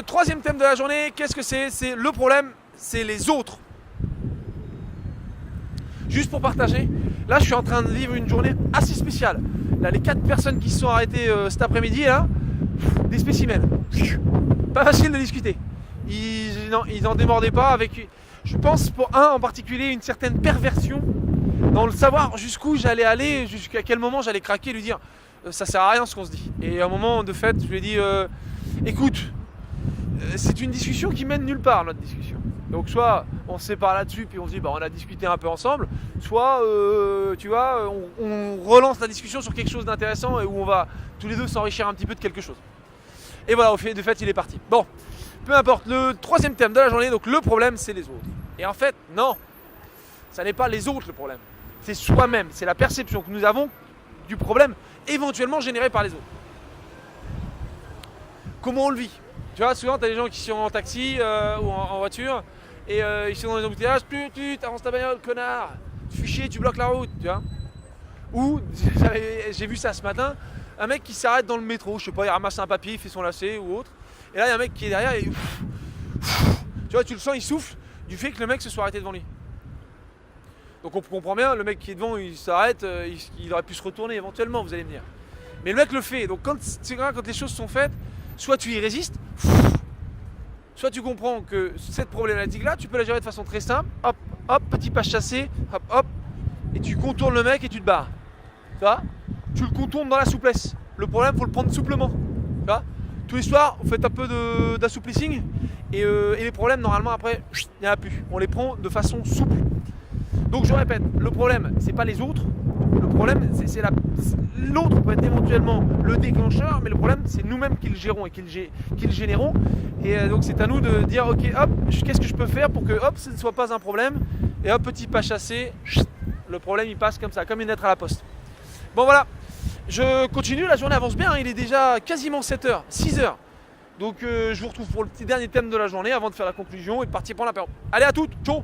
Troisième thème de la journée, qu'est-ce que c'est? C'est le problème, c'est les autres. Juste pour partager, là je suis en train de vivre une journée assez spéciale. Là, les 4 personnes qui se sont arrêtées cet après-midi, là, des spécimens. Pas facile de discuter. Ils n'en démordaient pas avec, je pense pour un en particulier, une certaine perversion dans le savoir jusqu'où j'allais aller, jusqu'à quel moment j'allais craquer, lui dire ça sert à rien ce qu'on se dit. Et à un moment de fait, je lui ai dit écoute, c'est une discussion qui mène nulle part, notre discussion. Donc soit on se sépare là-dessus puis on se dit on a discuté un peu ensemble, soit tu vois, on relance la discussion sur quelque chose d'intéressant et où on va tous les deux s'enrichir un petit peu de quelque chose. Et voilà, de fait il est parti. Bon, peu importe, le troisième thème de la journée, donc le problème c'est les autres. Et en fait, non, ça n'est pas les autres le problème, c'est soi-même, c'est la perception que nous avons du problème éventuellement généré par les autres. Comment on le vit? Tu vois, souvent tu as des gens qui sont en taxi ou en voiture et ils sont dans les embouteillages, tu avances ta bagnole, connard, tu fais chier, tu bloques la route, tu vois. Ou, j'ai vu ça ce matin, un mec qui s'arrête dans le métro, je sais pas, il ramasse un papier, il fait son lacet ou autre, et là il y a un mec qui est derrière et tu vois, tu le sens, il souffle du fait que le mec se soit arrêté devant lui. Donc on comprend bien, le mec qui est devant, il s'arrête, il aurait pu se retourner éventuellement, vous allez me dire. Mais le mec le fait, donc quand les choses sont faites, soit tu y résistes, soit tu comprends que cette problématique-là, tu peux la gérer de façon très simple, hop, hop, petit pas chassé, hop, hop, et tu contournes le mec et tu te barres. Tu vois? Tu le contournes dans la souplesse. Le problème, il faut le prendre souplement. Tu vois? Tous les soirs, vous faites un peu d'assouplissing, et les problèmes, normalement, après, il n'y en a plus. On les prend de façon souple. Donc je répète, le problème, c'est pas les autres. Le problème, l'autre peut être éventuellement le déclencheur, mais le problème, c'est nous-mêmes qui le gérons et qui le générons. Et donc c'est à nous de dire, ok, hop, qu'est-ce que je peux faire pour que, hop, ce ne soit pas un problème. Et hop, petit pas chassé, le problème, il passe comme ça, comme une lettre à la poste. Bon voilà, je continue, la journée avance bien, hein, il est déjà quasiment 7h, 6h. Donc je vous retrouve pour le petit dernier thème de la journée avant de faire la conclusion et de partir prendre l'apéro. Allez, à toutes, ciao!